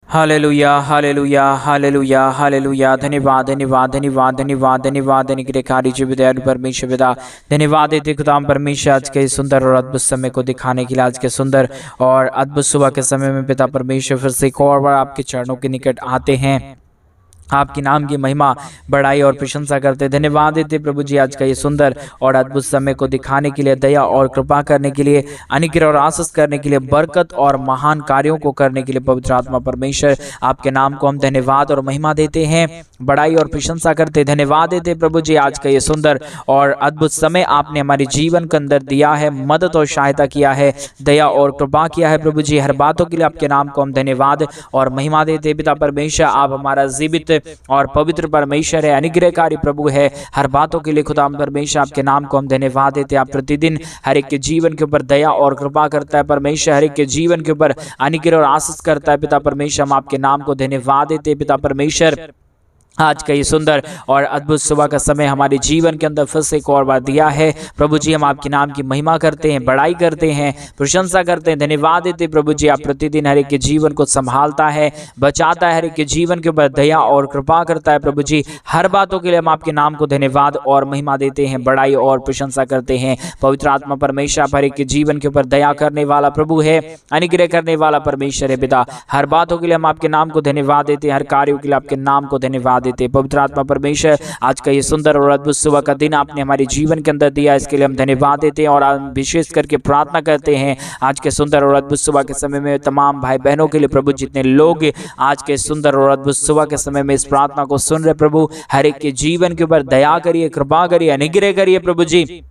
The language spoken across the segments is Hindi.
Hallelujah hallelujah hallelujah hallelujah. धन्यवाद धन्यवाद धन्यवाद धन्यवाद धन्यवाद अनुग्रहकारी जीवित परमेश्वर पिता, धन्यवाद देते खुदाम परमेश्वर आज के सुंदर और अद्भुत समय को दिखाने के लिए, आज के सुंदर और अद्भुत सुबह के समय में पिता परमेश्वर फिर से एक और बार आपके चरणों के निकट आते हैं, आपके नाम की महिमा बड़ाई और प्रशंसा करते। धन्यवाद देते प्रभु जी आज का ये सुंदर और अद्भुत समय को दिखाने के लिए, दया और कृपा करने के लिए, अनुग्रह और आशीष करने के लिए, बरकत और महान कार्यों को करने के लिए पवित्र आत्मा परमेश्वर आपके नाम को हम धन्यवाद और महिमा देते हैं, बड़ाई और प्रशंसा करते। धन्यवाद देते प्रभु जी आज का ये सुंदर और अद्भुत समय आपने हमारे जीवन के अंदर दिया है, मदद और सहायता किया है, दया और कृपा किया है प्रभु जी। हर बातों के लिए आपके नाम को हम धन्यवाद और महिमा देते। पिता परमेश्वर आप हमारा जीवित और पवित्र परमेश्वर है, अनुग्रहकारी प्रभु है। हर बातों के लिए खुदा परमेश्वर आपके नाम को हम धन्यवाद देते। आप प्रतिदिन हर एक के जीवन के ऊपर दया और कृपा करता है परमेश्वर, हर एक के जीवन के ऊपर अनुग्रह और आशीष करता है। पिता परमेश्वर हम आपके नाम को धन्यवाद देते। पिता परमेश्वर आज का ये सुंदर और अद्भुत सुबह का समय हमारे जीवन के अंदर फिर से एक और बार दिया है प्रभु जी। हम आपके नाम की महिमा करते हैं, बड़ाई करते हैं, प्रशंसा करते हैं, धन्यवाद देते प्रभु जी। आप प्रतिदिन हर एक के जीवन को संभालता है, बचाता है, हर एक के जीवन के ऊपर दया और कृपा करता है प्रभु जी। हर बातों के लिए हम आपके नाम को धन्यवाद और महिमा देते हैं, बड़ाई और प्रशंसा करते हैं। पवित्र आत्मा परमेश्वर आप हर एक के जीवन के ऊपर दया करने वाला प्रभु है, अनुग्रह करने वाला परमेश्वर है पिता। हर बातों के लिए हम आपके नाम को धन्यवाद देते हैं, हर कार्यों के लिए आपके नाम को धन्यवाद देते। पवित्र आत्मा परमेश्वर आज का ये सुंदर और अद्भुत सुबह का दिन आपने हमारे जीवन के अंदर दिया, इसके लिए हम धन्यवाद देते हैं और विशेष करके प्रार्थना करते हैं आज के सुंदर और अद्भुत सुबह के समय में तमाम भाई बहनों के लिए प्रभु, जितने लोग आज के सुंदर और अद्भुत सुबह के समय में इस प्रार्थना को सुन रहे प्रभु, हर एक के जीवन के ऊपर दया करिए, कृपा करिए, अनुग्रह करिए प्रभु जी,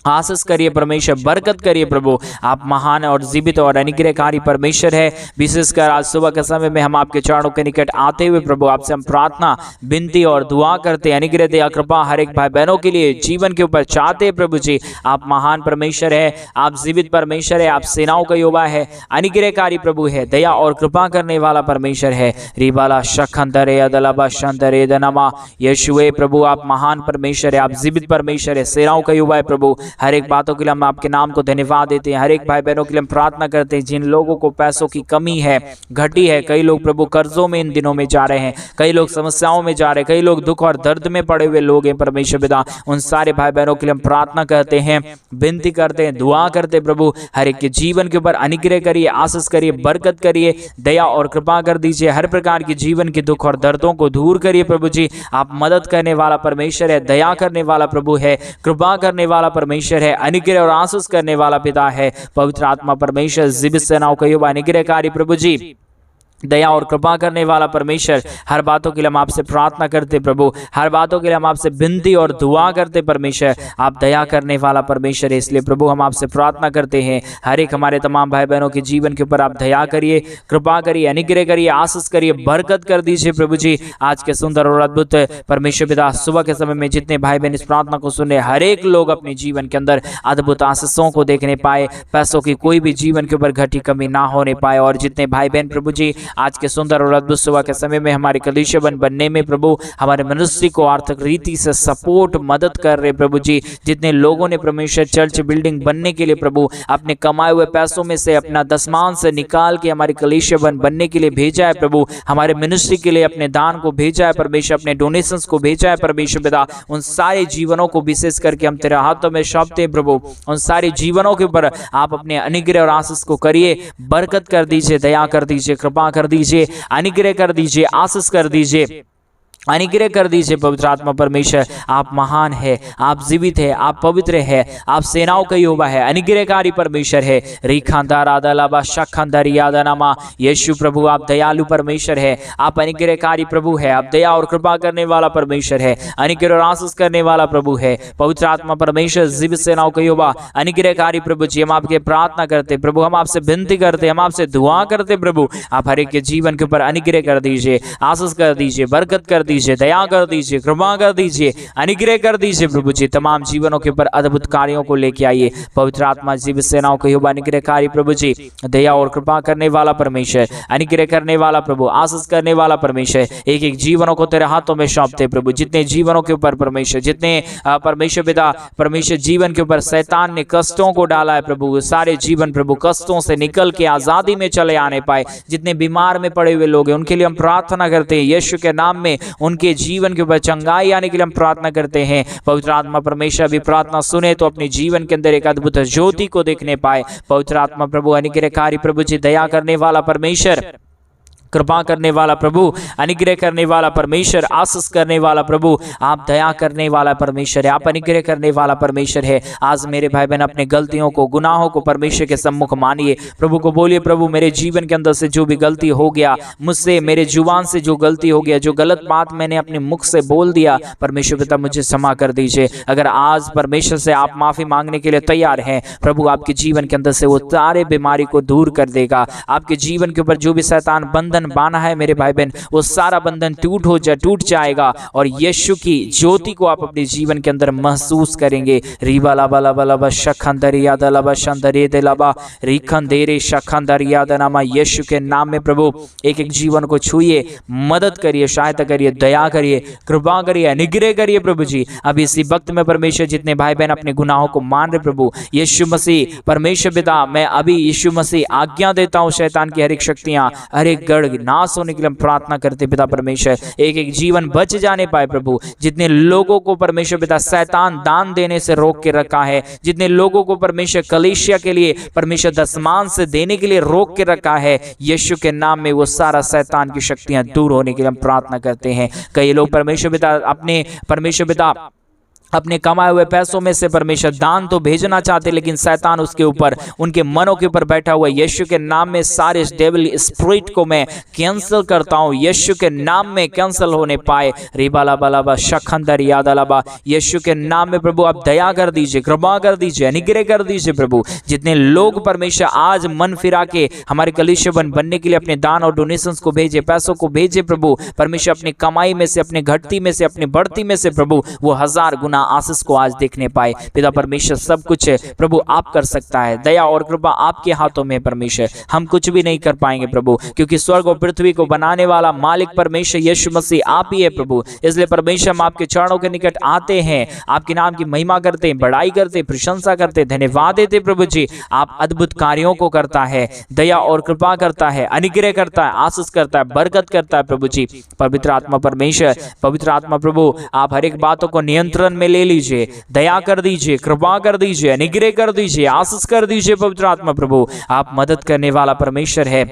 आशीष करिए परमेश्वर, बरकत करिए प्रभु। आप महान और जीवित और अनुग्रहकारी परमेश्वर है। विशेषकर आज सुबह के समय में हम आपके चरणों के निकट आते हुए प्रभु आपसे हम प्रार्थना, विनती और दुआ करते हैं। अनुग्रह दया कृपा हर एक भाई बहनों के लिए जीवन के ऊपर चाहते हैं प्रभु जी। आप महान परमेश्वर है, आप जीवित परमेश्वर है, आप सेनाओं का यहोवा है, अनुग्रहकारी प्रभु है, दया और कृपा करने वाला परमेश्वर है। रिबाला शखंदरे अदलाबा शंदरे दनमा यीशुए प्रभु आप महान परमेश्वर है, आप जीवित परमेश्वर है, सेनाओं का यहोवा है प्रभु। हर एक बातों के लिए हम आपके नाम को धन्यवाद देते हैं। हर एक भाई बहनों के लिए हम प्रार्थना करते हैं जिन लोगों को पैसों की कमी है, घटी है, कई लोग प्रभु कर्जों में इन दिनों में जा रहे हैं, कई लोग समस्याओं में जा रहे हैं, कई लोग दुख और दर्द में पड़े हुए लोग हैं परमेश्वर पिता। उन सारे भाई बहनों के लिए हम प्रार्थना करते हैं, विनती करते हैं, दुआ करते हैं प्रभु। हर एक के जीवन के ऊपर अनुग्रह करिए, आशीष करिए, बरकत करिए, दया और कृपा कर दीजिए। हर प्रकार के जीवन के दुख और दर्दों को दूर करिए प्रभु जी। आप मदद करने वाला परमेश्वर है, दया करने वाला प्रभु है, कृपा करने वाला परमेश्वर है, अनुग्रह और आशीष करने वाला पिता है। पवित्र आत्मा परमेश्वर जीवित सेनाओं का यहोवा अनुग्रहकारी प्रभु जी, दया और कृपा करने वाला परमेश्वर। हर बातों के लिए हम आपसे प्रार्थना करते प्रभु, हर बातों के लिए हम आपसे विनती और दुआ करते परमेश्वर। आप दया करने वाला परमेश्वर है, इसलिए प्रभु हम आपसे प्रार्थना करते हैं हर एक हमारे तमाम भाई बहनों के जीवन के ऊपर आप दया करिए, कृपा करिए, अनुग्रह करिए, आशीष करिए, बरकत कर दीजिए प्रभु जी। आज के सुंदर और अद्भुत परमेश्वर पिता सुबह के समय में जितने भाई बहन इस प्रार्थना को सुने, हर एक लोग अपने जीवन के अंदर अद्भुत आशीषों को देखने पाए, पैसों की कोई भी जीवन के ऊपर घटी कमी ना होने पाए। और जितने भाई बहन प्रभु जी आज के सुंदर और अद्भुत सुबह के समय में हमारे कलीसिया बनने में प्रभु, हमारे मिनिस्ट्री को आर्थिक रीति से सपोर्ट मदद कर रहे प्रभु जी, जितने लोगों ने परमेश्वर चर्च बिल्डिंग बनने के लिए प्रभु अपने कमाए हुए पैसों में से अपना दसमान से निकाल के हमारे कलीसिया बनने के लिए भेजा है प्रभु, हमारे मिनिस्ट्री के लिए अपने दान को भेजा है परमेश्वर, अपने डोनेशंस को भेजा है परमेश्वर पिता। उन सारे जीवनों को विशेष करके हम तेरे हाथों में सौंपते हैं प्रभु। उन सारे जीवनों के ऊपर आप अपने अनुग्रह और आशीष को करिए, बरकत कर दीजिए, दया कर दीजिए, कृपा कर दीजिए, अनुग्रह कर दीजिए, आशीष कर दीजिए, अनुग्रह कर दीजिए। पवित्र आत्मा परमेश्वर आप महान है, आप जीवित है, आप पवित्र है, आप सेनाओं का यहोवा है, अनुग्रहकारी परमेश्वर है। रिखांदार आदलाबा शखंदर यादनामा यीशु प्रभु आप दयालु परमेश्वर है, आप अनुग्रहकारी प्रभु है, आप दया और कृपा करने वाला परमेश्वर है, अनुग्रह और आशीष करने वाला प्रभु है। पवित्र आत्मा परमेश्वर जीवित सेनाओं का यहोवा अनुग्रहकारी प्रभु जी, हम आपके प्रार्थना करते प्रभु, हम आपसे विनती करते, हम आपसे दुआ करते प्रभु। आप हर एक के जीवन के ऊपर अनुग्रह कर दीजिए, आशीष कर दीजिए, बरकत कर दीजिए, दया कर दीजिए, कृपा कर दीजिए, अनुग्रह कर दीजिए प्रभु जी। तमाम जीवनों के ऊपर अद्भुत कार्यों को लेके आइए। पवित्र आत्मा जीवित सेनाओं के युवा अनुग्रहकारी प्रभु जी, दया और कृपा करने वाला परमेश्वर, अनुग्रह करने वाला प्रभु, आशीष करने वाला परमेश्वर, एक एक जीवनों को तेरे हाथों में सौंपते प्रभु। जितने जीवनों के ऊपर परमेश्वर, जितने परमेश्वर पिता परमेश्वर जीवन के ऊपर शैतान ने कष्टों को डाला है प्रभु, सारे जीवन प्रभु कष्टों से निकल के आजादी में चले आने पाए। जितने बीमार में पड़े हुए लोग हैं उनके लिए हम प्रार्थना करते हैं, यीशु के नाम में उनके जीवन के ऊपर चंगाई आने के लिए हम प्रार्थना करते हैं। पवित्र आत्मा परमेश्वर भी प्रार्थना सुने तो अपने जीवन के अंदर एक अद्भुत ज्योति को देखने पाए। पवित्र आत्मा प्रभु अनुग्रहकारी प्रभु जी, दया करने वाला परमेश्वर, कृपा करने वाला प्रभु, अनुग्रह करने वाला परमेश्वर, आशीष करने वाला प्रभु, आप दया करने वाला परमेश्वर है, आप अनुग्रह करने वाला परमेश्वर है। आज मेरे भाई बहन अपने गलतियों को, गुनाहों को परमेश्वर के सम्मुख मानिए। प्रभु को बोलिए, प्रभु मेरे जीवन के अंदर से जो भी गलती हो गया, मुझसे मेरे जुबान से जो गलती हो गया, जो गलत बात मैंने अपने मुख से बोल दिया, परमेश्वर पिता मुझे क्षमा कर दीजिए। अगर आज परमेश्वर से आप माफी मांगने के लिए तैयार हैं, प्रभु आपके जीवन के अंदर से वो सारे बीमारी को दूर कर देगा। आपके जीवन के ऊपर जो भी शैतान बंधन बांधा है मेरे भाई बहन, वो सारा बंधन टूट जाएगा और यीशु की ज्योति को आप अपने जीवन के अंदर महसूस करेंगे। रीबा लाबा लाबा लाबा शखंदरिया दलाबा शंदरे दलाबा रिखंदेरे शखंदरिया दनामा। यीशु के नाम में प्रभु एक एक जीवन को छूइए, मदद करिए, सहायता करिए, दया करिए, कृपा करिए, अनुग्रह करिए प्रभु जी। अब इसी वक्त में परमेश्वर जितने भाई बहन अपने गुनाहों को मान रहे प्रभु, यीशु मसीह परमेश्वर पिता, मैं अभी यीशु मसीह आज्ञा देता हूँ शैतान की हर एक शक्तियां, हर एक गढ़ नाश होने के लिए हम प्रार्थना करते पिता परमेश्वर। एक एक जीवन बच जाने पाए प्रभु। जितने लोगों को परमेश्वर पिता शैतान दान देने से रोक के रखा है, जितने लोगों को परमेश्वर कलीसिया के लिए परमेश्वर दशमान से देने के लिए रोक के रखा है, यीशु के नाम में वो सारा शैतान की शक्तियां दूर होने के लिए हम प्रार्थना करते हैं। कई लोग परमेश्वर पिता अपने कमाए हुए पैसों में से परमेश्वर दान तो भेजना चाहते, लेकिन शैतान उसके ऊपर, उनके मनों के ऊपर बैठा हुआ। यीशु के नाम में सारे डेविल स्पिरिट को मैं कैंसिल करता हूं, यीशु के नाम में कैंसिल होने पाए। रिबाला बालाबा शखंदर यादलाबा, यीशु के नाम में प्रभु आप दया कर दीजिए, कृपा कर दीजिए, अनुग्रह कर दीजिए प्रभु। जितने लोग परमेश्वर आज मन फिरा के हमारे कलीसिया बनने के लिए अपने दान और डोनेशंस को भेजे, पैसों को भेजे प्रभु, परमेश्वर अपनी कमाई में से, अपने घटती में से, अपनी बढ़ती में से प्रभु वो 1000 गुना आशीष को आज देखने पाए। पिता परमेश्वर सब कुछ प्रभु आप कर सकता है, दया और कृपा आपके हाथों में परमेश्वर। हम कुछ भी नहीं कर पाएंगे प्रभु, क्योंकि स्वर्ग और पृथ्वी को बनाने वाला मालिक परमेश्वर यीशु मसीह आप ही है प्रभु। इसलिए परमेश्वर हम आपके चरणों के निकट आते हैं, आपके नाम की महिमा करते हैं, बड़ाई करते हैं, प्रशंसा करते हैं, धन्यवाद देते प्रभु जी। आप अद्भुत कार्यों को करता है, दया और कृपा करता है, अनुग्रह करता है, आशीष करता है, बरकत करता है प्रभु जी। पवित्र आत्मा परमेश्वर, पवित्र आत्मा प्रभु आप हर एक बातों को नियंत्रण में ले लीजिए, दया कर दीजिए, कृपा कर दीजिए, अनुग्रह कर दीजिए, आशीष कर दीजिए। पवित्र आत्मा प्रभु आप मदद करने वाला परमेश्वर है।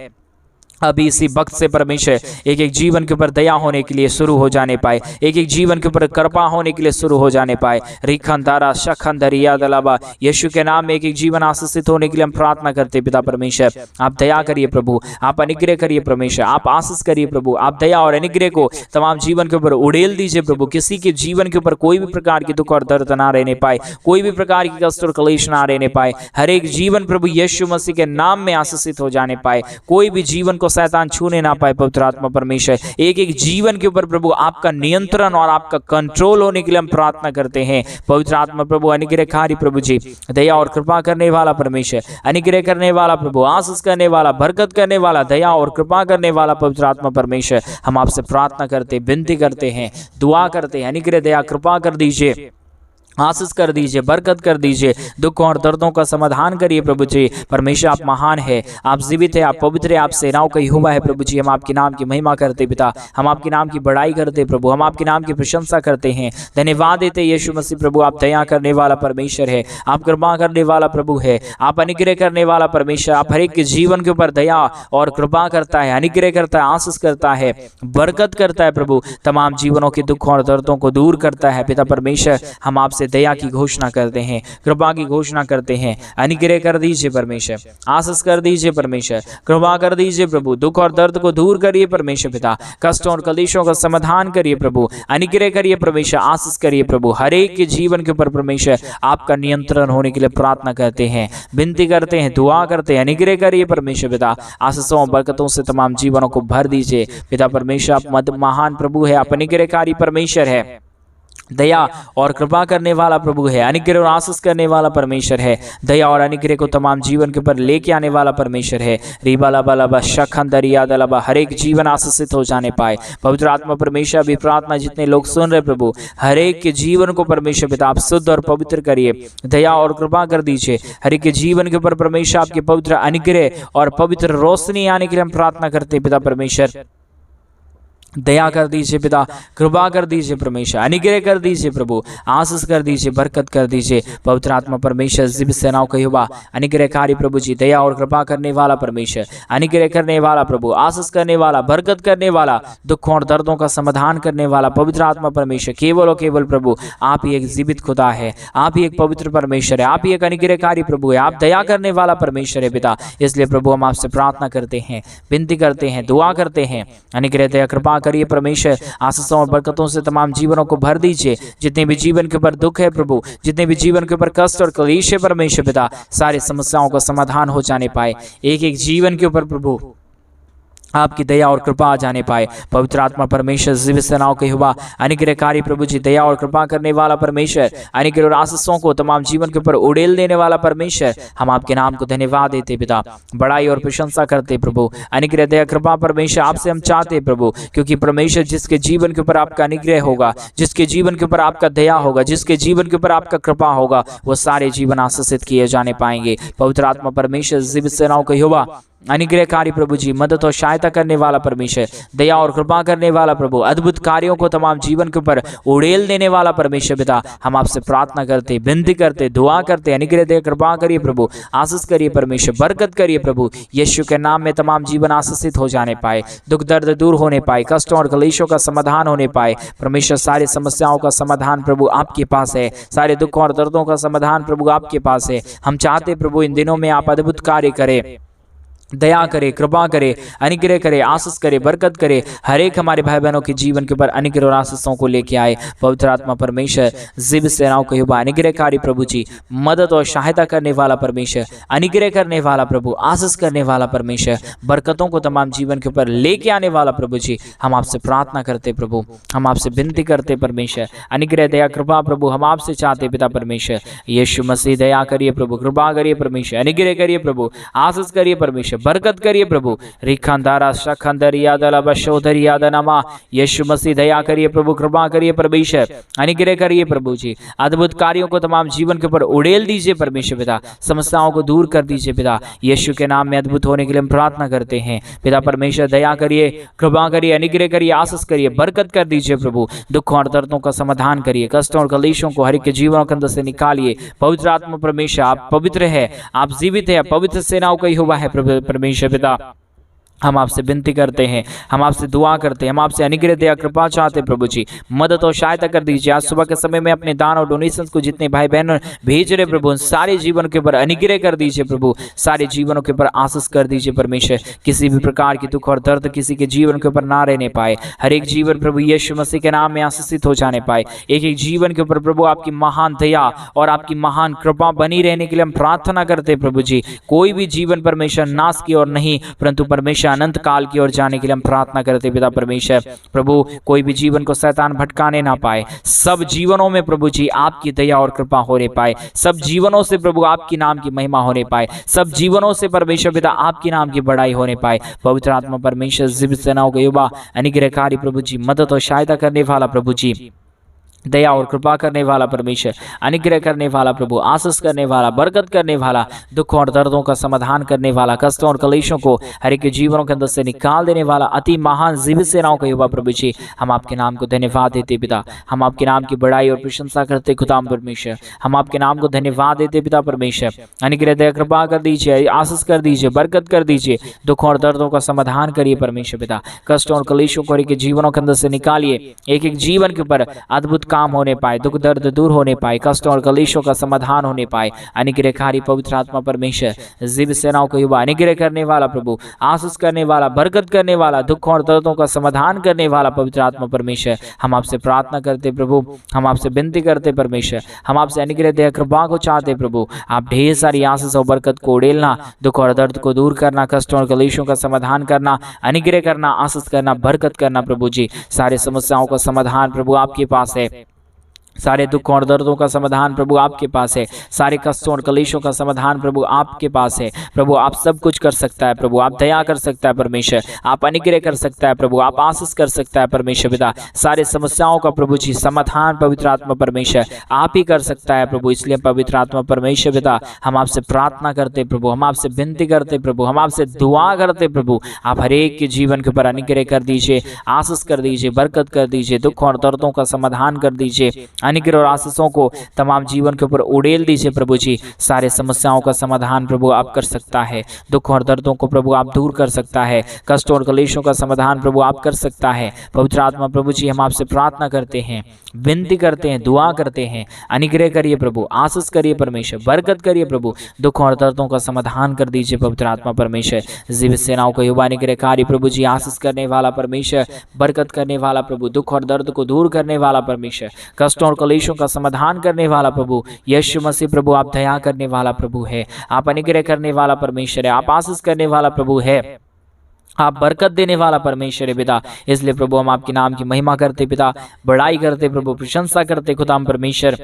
अभी इसी वक्त से परमेश्वर एक एक जीवन के ऊपर दया होने के लिए शुरू हो जाने पाए, एक एक जीवन के ऊपर कृपा होने के लिए शुरू हो जाने पाए। रिखंदारा शखंदरिया दलाबा, यीशु के नाम में एक एक जीवन आशीषित होने के लिए हम प्रार्थना करते पिता परमेश्वर। आप दया करिए प्रभु, आप अनुग्रह करिए परमेश्वर, आप आशीष करिए प्रभु, आप दया और अनुग्रह को तमाम जीवन के ऊपर उड़ेल दीजिए प्रभु। किसी के जीवन के ऊपर कोई भी प्रकार की दुख और दर्द ना रहने पाए, कोई भी प्रकार की कष्ट और क्लेश ना रहने पाए। हर एक जीवन प्रभु यीशु मसीह के नाम में आशीषित हो जाने पाए, कोई भी जीवन को शैतान छूने ना पाए। पवित्र आत्मा परमेश्वर एक एक जीवन के ऊपर प्रभु आपका नियंत्रण और आपका कंट्रोल होने के लिए हम प्रार्थना करते हैं। पवित्र आत्मा प्रभु अनुग्रहकारी प्रभु जी, दया और कृपा करने वाला परमेश्वर, अनुग्रह करने वाला प्रभु, आशीष करने वाला, बरकत करने वाला, दया और कृपा करने वाला पवित्र आत्मा परमेश्वर, हम आपसे प्रार्थना करते, विनती करते हैं, दुआ करते हैं, अनुग्रह दया कृपा कर दीजिए, आशीष कर दीजिए, बरकत कर दीजिए, दुख और दर्दों का समाधान करिए प्रभु जी। परमेश्वर आप महान है, आप जीवित है, आप पवित्र है, आप सेनाओं का यहोवा है प्रभु जी। हम आपके नाम की महिमा करते पिता, हम आपके नाम की बड़ाई करते प्रभु, हम आपके नाम की प्रशंसा करते हैं, धन्यवाद देते यीशु मसीह प्रभु। आप दया करने वाला परमेश्वर है, आप कृपा करने वाला प्रभु है, आप अनुग्रह करने वाला परमेश्वर। आप हर एक के जीवन के ऊपर दया और कृपा करता है, अनुग्रह करता है, आशीष करता है, बरकत करता है प्रभु। तमाम जीवनों के दुख और दर्दों को दूर करता है पिता परमेश्वर। हम आपसे दया की घोषणा करते हैं, कृपा की घोषणा करते हैं। अनुग्रह कर दीजिए परमेश्वर, आशीष कर दीजिए परमेश्वर, कृपा कर दीजिए प्रभु। दुख और दर्द को दूर करिए परमेश्वर पिता, कष्टों और कलेशों का समाधान करिए प्रभु। अनुग्रह करिए परमेश्वर, आशीष करिए प्रभु। हर एक के जीवन के ऊपर परमेश्वर आपका नियंत्रण होने के लिए प्रार्थना करते हैं, विनती करते हैं, दुआ करते हैं। अनुग्रह करिए परमेश्वर पिता, आशीषों बरकतों से तमाम जीवनों को भर दीजिए पिता परमेश्वर। आप महान प्रभु है, आप अनुग्रहकारी परमेश्वर है, दया और कृपा करने वाला प्रभु है, अनुग्रह और आशीष करने वाला परमेश्वर है, दया और अनुग्रह को तमाम जीवन के ऊपर लेके आने वाला परमेश्वर है। रिबाला बाला शखंदरिया दलाबा, हर एक जीवन आशीषित हो जाने पाए। पवित्र आत्मा परमेश्वर भी प्रार्थना जितने लोग सुन रहे प्रभु, हर एक के जीवन को परमेश्वर पिता आप शुद्ध और पवित्र करिए, दया और कृपा कर दीजिए। हर एक के जीवन के ऊपर परमेश्वर आपके पवित्र अनुग्रह और पवित्र रोशनी आने के लिए हम प्रार्थना करते हैं पिता परमेश्वर। दया कर दीजिए पिता, कृपा कर दीजिए परमेश्वर, अनुग्रह कर दीजिए प्रभु, आशीष कर दीजिए, बरकत कर दीजिए। पवित्र आत्मा परमेश्वर जीवित सेनाओं का युवा अनुग्रहकारी प्रभु जी, दया और कृपा करने वाला परमेश्वर, अनुग्रह करने वाला प्रभु, आशीष करने वाला, बरकत करने वाला, दुखों और दर्दों का समाधान करने वाला पवित्र आत्मा परमेश्वर, केवल और केवल प्रभु आप ही एक जीवित खुदा है, आप ही एक पवित्र परमेश्वर है, आप ही एक अनुग्रहकारी प्रभु है, आप दया करने वाला परमेश्वर है पिता। इसलिए प्रभु हम आपसे प्रार्थना करते हैं, विनती करते हैं, दुआ करते हैं। अनुग्रह दया कृपा करिए परमेश्वर, आशीषों और बरकतों से तमाम जीवनों को भर दीजिए। जितने भी जीवन के ऊपर दुख है प्रभु, जितने भी जीवन के ऊपर कष्ट और क्लेश है परमेश्वर पिता, सारी समस्याओं का समाधान हो जाने पाए। एक एक जीवन के ऊपर प्रभु आपकी दया और कृपा आ जाने पाए। पवित्र आत्मा परमेश्वर जीवित सेनाओं के युवा अनुग्रहकारी प्रभु जी, दया और कृपा करने वाला परमेश्वर, अनुग्रह और आशीषों को तमाम जीवन के ऊपर उड़ेल देने वाला परमेश्वर, हम आपके नाम को धन्यवाद देते पिता, बड़ाई और प्रशंसा करते प्रभु। अनुग्रह दया कृपा परमेश्वर आपसे हम चाहते प्रभु, क्योंकि परमेश्वर जिसके जीवन के ऊपर आपका अनुग्रह होगा, जिसके जीवन के ऊपर आपका दया होगा, जिसके जीवन के ऊपर आपका कृपा होगा, वो सारे जीवन आशीषित किए जाने पाएंगे। पवित्र आत्मा परमेश्वर जीवित सेनाओं के युवा अनुग्रहकारी प्रभु जी, मदद और सहायता करने वाला परमेश्वर, दया और कृपा करने वाला प्रभु, अद्भुत कार्यों को तमाम जीवन के ऊपर उड़ेल देने वाला परमेश्वर पिता, हम आपसे प्रार्थना करते, विनती करते, दुआ करते। अनुग्रह दया कृपा करिए प्रभु, आशीष करिए परमेश्वर, बरकत करिए प्रभु। यीशु के नाम में तमाम जीवन आशीषित हो जाने पाए, दुख दर्द दूर होने पाए, कष्टों और क्लेशों का समाधान होने पाए परमेश्वर। सारी समस्याओं का समाधान प्रभु आपके पास है, सारे दुखों और दर्दों का समाधान प्रभु आपके पास है। हम चाहते प्रभु इन दिनों में आप अद्भुत कार्य करें, दया करे, कृपा करे, अनुग्रह करे, आशीष करे, बरकत करे। हर एक हमारे भाई बहनों के जीवन के ऊपर अनुग्रह और आशीषों को लेके आए। पवित्र आत्मा परमेश्वर जीवित सेनाओं के युवा अनुग्रहकारी प्रभु जी, मदद और सहायता करने वाला परमेश्वर, अनुग्रह करने वाला प्रभु, आशीष करने वाला परमेश्वर, बरकतों को तमाम जीवन के ऊपर लेके आने वाला प्रभु जी, हम आपसे प्रार्थना करते प्रभु, हम आपसे विनती करते परमेश्वर। अनुग्रह दया कृपा प्रभु हम आपसे चाहते पिता परमेश्वर। यीशु मसीह दया करिए प्रभु, कृपा करिए परमेश्वर, अनुग्रह करिए प्रभु, आशीष करिए परमेश्वर, बरकत करिए प्रभु। रिखंदारा शखंदरिया दला बशोधरिया दनमा, यीशु मसीह दया करिए प्रभु, कृपा करिए परमेश्वर, अनुग्रह करिए प्रभु जी। अद्भुत कार्यों को तमाम जीवन के ऊपर उड़ेल दीजिए परमेश्वर पिता, समस्याओं को दूर कर दीजिए पिता। यीशु के नाम में अद्भुत होने के लिए हम प्रार्थना करते हैं पिता परमेश्वर। दया करिए, कृपा करिए, अनुग्रह करिए, आशीष करिए, बरकत कर दीजिए प्रभु। दुखों और दर्दों का समाधान करिए, कष्टों और क्लेशों को हर एक के जीवनों के अंदर से निकालिए। पवित्र आत्मा परमेश्वर आप पवित्र है, आप जीवित है, पवित्र सेनाओं का युवा है परमेश्वर पिता। हम आपसे विनती करते हैं, हम आपसे दुआ करते हैं, हम आपसे अनुग्रह दया कृपा चाहते प्रभु जी, मदद और सहायता कर दीजिए। आज सुबह के समय में अपने दान और डोनेशन को जितने भाई बहन भेज रहे प्रभु, सारे जीवन के ऊपर अनुग्रह कर दीजिए प्रभु, सारे जीवनों के ऊपर आशीष कर दीजिए परमेश्वर। किसी भी प्रकार की दुख और दर्द किसी के जीवन के ऊपर ना रहने पाए, हर एक जीवन प्रभु यीशु मसीह के नाम में आशीषित हो जाने पाए। एक एक जीवन के ऊपर प्रभु आपकी महान दया और आपकी महान कृपा बनी रहने के लिए हम प्रार्थना करते प्रभु जी। कोई भी जीवन परमेश्वर नाश की ओर नहीं, परंतु परमेश्वर अनंत काल की ओर जाने के लिए हम प्रार्थना करते पिता परमेश्वर। प्रभु कोई भी जीवन को शैतान भटकाने ना पाए, सब जीवनों में प्रभु जी आपकी दया और कृपा होने पाए, सब जीवनों से प्रभु आपकी नाम की महिमा होने पाए, सब जीवनों से परमेश्वर पिता आपकी नाम की बड़ाई होने पाए। पवित्र आत्मा परमेश्वर जीवित सेनाओं के युवा अनुग्रहकारी प्रभु जी, मदद और सहायता करने वाला प्रभु जी, दया और कृपा करने वाला परमेश्वर, अनुग्रह करने वाला प्रभु, आशीष करने वाला, बरकत करने वाला, दुखों और दर्दों का समाधान करने वाला, कष्टों और क्लेशों को हर एक के जीवनों के अंदर से निकाल देने वाला अति महान जीवित सेनाओं का युवा प्रभु जी, हम आपके नाम को धन्यवाद देते पिता, हम आपके नाम की बड़ाई और प्रशंसा करते खुदा परमेश्वर, हम आपके नाम को धन्यवाद देते पिता परमेश्वर। अनुग्रह दया कृपा कर दीजिए, आशीष कर दीजिए, बरकत कर दीजिए, दुखों और दर्दों का समाधान करिए परमेश्वर पिता। कष्टों और क्लेशों को हर एक के जीवनों के अंदर से निकालिए, एक एक जीवन के ऊपर अद्भुत काम होने पाए, दुख दर्द दूर होने पाए, कष्टों और कलेशों का समाधान होने पाए। अनुग्रहकारी पवित्र आत्मा परमेश्वर, जीवित सेनाओं का युवा, अनुग्रह करने वाला प्रभु, आशीष करने वाला, बरकत करने वाला, दुखों और दर्दों का समाधान करने वाला पवित्र आत्मा परमेश्वर, हम आपसे प्रार्थना करते प्रभु, हम आपसे विनती करते परमेश्वर, हम आपसे अनुग्रह दया कृपा को चाहते प्रभु। आप ढेर सारी आशीष और बरकत को उड़ेलना, दुख और दर्द को दूर करना, कष्टों और कलेशों का समाधान करना, अनुग्रह करना, आशीष करना, बरकत करना प्रभु जी। सारे समस्याओं का समाधान प्रभु आपके पास है, सारे दुखों और दर्दों का समाधान प्रभु आपके पास है, सारे कष्टों और कलेशों का समाधान प्रभु आपके पास है। प्रभु आप सब कुछ कर सकता है प्रभु, आप दया कर सकता है परमेश्वर, आप अनुग्रह कर सकता है प्रभु, आप आशीष कर सकता है परमेश्वर पिता। सारे समस्याओं का प्रभु जी समाधान पवित्र आत्मा परमेश्वर आप ही कर सकता है प्रभु। इसलिए पवित्र आत्मा परमेश्वर पिता, हम आपसे प्रार्थना करते प्रभु, हम आपसे विनती करते प्रभु, हम आपसे दुआ करते प्रभु। आप हर एक के जीवन के ऊपर अनुग्रह कर दीजिए, आशीष कर दीजिए, बरकत कर दीजिए, दुख और दर्दों का समाधान कर दीजिए, अनुग्रह और आशीषों को तमाम जीवन के ऊपर उड़ेल दीजिए प्रभु जी। सारे समस्याओं का समाधान प्रभु आप कर सकता है, दुख और दर्दों को प्रभु आप दूर कर सकता है, कष्ट और कलेशों का समाधान प्रभु आप कर सकता है। पवित्र आत्मा प्रभु जी, हम आपसे प्रार्थना करते हैं, विनती करते हैं, दुआ करते हैं, अनुग्रह करिए प्रभु, आशीष करिए परमेश्वर, बरकत करिए प्रभु, दुख और दर्दों का समाधान कर दीजिए पवित्र आत्मा परमेश्वर। जीवित सेनाओं का युवा अनुग्रहकारी प्रभु जी, आशीष करने वाला परमेश्वर, बरकत करने वाला प्रभु, दुख और दर्द को दूर करने वाला परमेश्वर, कष्टों और कलेशों का समाधान करने वाला प्रभु यीशु मसीह प्रभु, आप दया करने वाला प्रभु है, आप अनुग्रह करने वाला परमेश्वर है, आप आशीष करने वाला प्रभु है, आप बरकत देने वाला परमेश्वर है पिता। इसलिए प्रभु हम आपके नाम की महिमा करते पिता, बड़ाई करते प्रभु, प्रशंसा करते खुदाम परमेश्वर,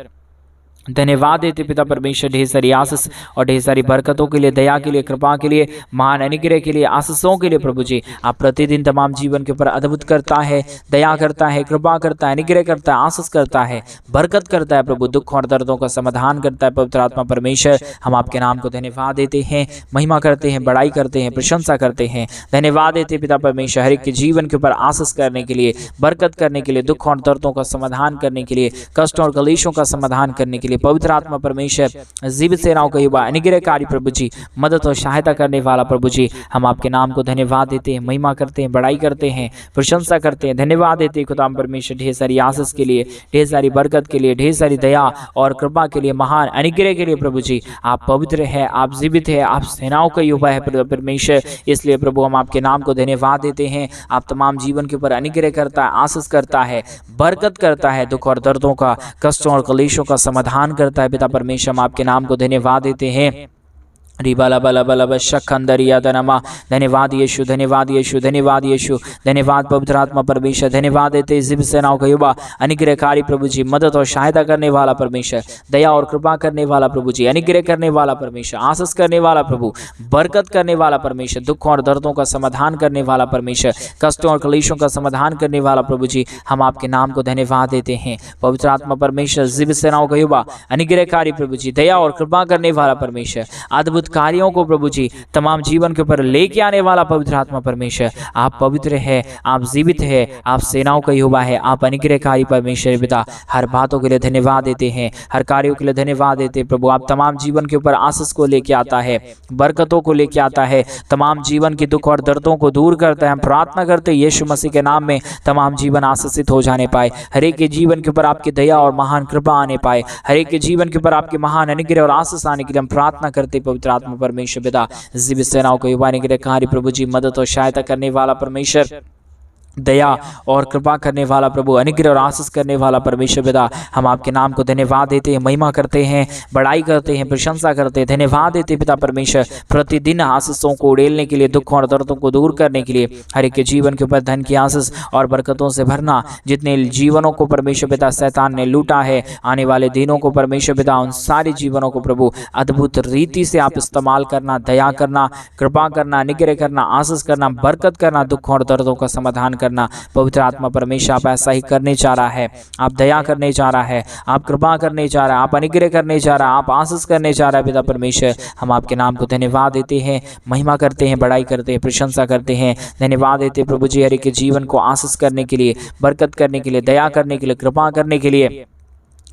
धन्यवाद देते पिता परमेश्वर ढेर सारी आशीष और ढेर सारी बरकतों के लिए, दया के लिए, कृपा के लिए, महान अनुग्रह के लिए, आशीषों के लिए प्रभु जी। आप प्रतिदिन तमाम जीवन के ऊपर अद्भुत करता है, दया करता है, कृपा करता है, अनुग्रह करता है, आशीष करता है, बरकत करता है प्रभु, दुख और दर्दों का समाधान करता है पवित्र आत्मा परमेश्वर। हम आपके नाम को धन्यवाद देते हैं, महिमा करते हैं, बड़ाई करते हैं, प्रशंसा करते हैं, धन्यवाद देते पिता परमेश्वर हर एक के जीवन के ऊपर आशीष करने के लिए, बरकत करने के लिए, दुख और दर्दों का समाधान करने के लिए, कष्ट और कलेशों का समाधान करने के लिए पवित्र आत्मा परमेश्वर। जीवित सेनाओं का युवा अनुग्रहकारी प्रभु जी, मदद और सहायता करने वाला प्रभु जी, हम आपके नाम को धन्यवाद देते हैं, महिमा करते हैं, बड़ाई करते हैं, प्रशंसा करते हैं, धन्यवाद देते हैं खुदाम परमेश्वर ढेर सारी आशीष के लिए, ढेर सारी बरकत के लिए, ढेर सारी दया और कृपा के लिए, महान अनुग्रह के लिए प्रभु जी। आप पवित्र है, आप जीवित है, आप सेनाओं का युवा है परमेश्वर। इसलिए प्रभु हम आपके नाम को धन्यवाद देते हैं। आप तमाम जीवन के ऊपर अनुग्रह करता है, आशीष करता है, बरकत करता है, दुख और दर्दों का, कष्टों और कलेशों का समाधान करता है पिता परमेश्वर। हम आपके नाम को धन्यवाद देते हैं। रिबाला बला बला बशखंदरिया दनमा, धन्यवाद यीशु, धन्यवाद यीशु, धन्यवाद यीशु, धन्यवाद पवित्र आत्मा परमेश्वर। धन्यवाद देते जीवित सेनाओं का युवा अनुग्रहकारी प्रभु जी, मदद और सहायता करने वाला परमेश्वर, दया और कृपा करने वाला प्रभु जी, अनुग्रह करने वाला परमेश्वर, आशीष करने वाला प्रभु, बरकत करने वाला परमेश्वर, दुख और दर्दों का समाधान करने वाला परमेश्वर, कष्टों और कलेशों का समाधान करने वाला प्रभु जी। हम आपके नाम को धन्यवाद देते हैं पवित्र आत्मा परमेश्वर। जीवित सेनाओं का युवा अनुग्रहकारी प्रभु जी, दया और कृपा करने वाला परमेश्वर, अद्भुत कार्यों को प्रभु जी तमाम जीवन के ऊपर लेके आने वाला पवित्र आत्मा परमेश्वर। आप पवित्र है, आप जीवित है, आप सेनाओं का युवा है, आप अनुग्रहकारी परमेश्वर पिता। हर बातों के लिए धन्यवाद देते हैं, हर कार्यों के लिए धन्यवाद देते हैं प्रभु। आप तमाम जीवन के ऊपर आशीष को लेके आता है, बरकतों को लेके आता है, तमाम जीवन के दुख और दर्दों को दूर करता है। हम प्रार्थना करते हैं यीशु मसीह के नाम में तमाम जीवन आशीषित हो जाने पाए, हर एक के जीवन के ऊपर आपकी दया और महान कृपा आने पाए, हर एक के जीवन के ऊपर आपके महान अनुग्रह और आशीष आने के लिए हम प्रार्थना करते पवित्र आत्मा परमेश्वर पिता। जीवित सेनाओं को युवा अनुग्रहकारी प्रभु जी, मदद और सहायता करने वाला परमेश्वर, दया और कृपा करने वाला प्रभु, अनुग्रह और आशीष करने वाला परमेश्वर पिता। हम आपके नाम को धन्यवाद देते हैं, महिमा करते हैं, बड़ाई करते हैं, प्रशंसा करते हैं, धन्यवाद देते हैं पिता परमेश्वर। प्रतिदिन आशीषों को उड़ेलने के लिए, दुख और दर्दों को दूर करने के लिए, हर एक के जीवन के ऊपर धन की आशीष और बरकतों से भरना। जितने जीवनों को परमेश्वर पिता शैतान ने लूटा है, आने वाले दिनों को परमेश्वर पिता, उन सारे जीवनों को प्रभु अद्भुत रीति से आप इस्तेमाल करना, दया करना, कृपा करना, अनुग्रह करना, आशीष करना, बरकत करना, दुख और दर्दों का समाधान करना। पवित्र आत्मा परमेश्वर आप ऐसा ही करने जा रहा है। आप दया करने जा रहा है, आप कृपा करने जा रहा है, आप अनुग्रह करने जा रहा है, आप आशीष करने जा रहा है पिता परमेश्वर। हम आपके नाम को धन्यवाद देते हैं, महिमा करते हैं, बड़ाई करते हैं, प्रशंसा करते हैं, धन्यवाद देते हैं प्रभु जी हर एक के जीवन को आशीष करने के लिए, बरकत करने के लिए, दया करने के लिए, कृपा करने के लिए,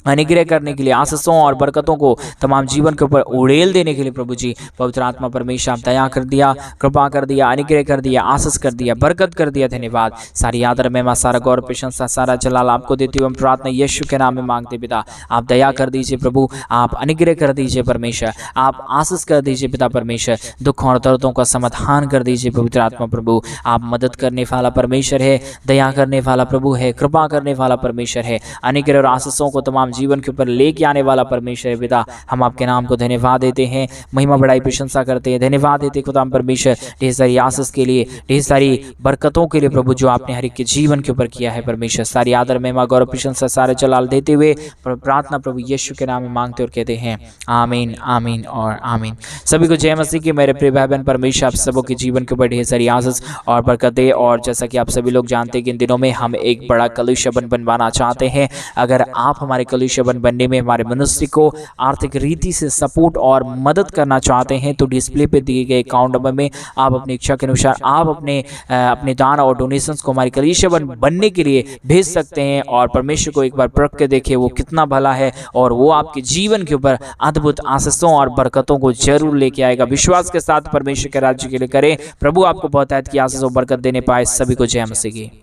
अनुग्रह करने के लिए, आशीषों और बरकतों को तमाम जीवन के ऊपर उड़ेल देने के लिए प्रभु जी पवित्र आत्मा परमेश्वर आप दया कर दिया, कृपा कर दिया, अनुग्रह कर दिया, आशीष कर दिया, बरकत कर दिया। धन्यवाद। सारी आदर महिमा, सारा गौरव प्रशंसा, सारा जलाल आपको देते हुए हम प्रार्थना यीशु के नाम में मांगते पिता। आप दया कर दीजिए प्रभु, आप अनुग्रह कर दीजिए परमेश्वर, आप आशीष कर दीजिए पिता परमेश्वर, दुख और दर्दों का समाधान कर दीजिए पवित्र आत्मा प्रभु। आप मदद करने वाला परमेश्वर है, दया करने वाला प्रभु है, कृपा करने वाला परमेश्वर है, अनुग्रह और आशीषों को तमाम जीवन के ऊपर लेके आने वाला परमेश्वर है पिता। हम आपके नाम को धन्यवाद देते हैं, महिमा बढ़ाई प्रशंसा करते हैं, धन्यवाद देते खुदा परमेश्वर ढेर सारी आशीष के लिए, ढेर सारी बरकतों के लिए प्रभु जो आपने हर एक के जीवन के ऊपर किया है परमेश्वर। सारी आदर महिमा गौरव प्रशंसा सारे जलाल देते हुए प्रार्थना प्रभु यीशु के नाम में मांगते और कहते हैं आमीन, आमीन और आमीन। सभी को जय मसीह की। मेरे प्रिय भाई बहन परमेश्वर आप सबों के जीवन के ऊपर ढेर सारी आशीष और बरकतें। और जैसा कि आप सभी लोग जानते हैं कि इन दिनों में हम एक बड़ा कलुष्य बनवाना चाहते हैं। अगर आप हमारे कलुष्य बनने में हमारे मनुष्य को आर्थिक रीति से सपोर्ट और मदद करना चाहते हैं तो डिस्प्ले पे दिए गए अकाउंट नंबर में आप अपनी इच्छा के अनुसार आप अपने दान और डोनेशंस को हमारे कलीसिया बनने के लिए भेज सकते हैं। और परमेश्वर को एक बार परख के देखिए वो कितना भला है और वो आपके जीवन के ऊपर अद्भुत आशीषों और बरकतों को जरूर लेके आएगा। विश्वास के साथ परमेश्वर के राज्य के लिए करें। प्रभु आपको बहुत की आशीष और बरकत देने पाए। सभी को जय मसीह की।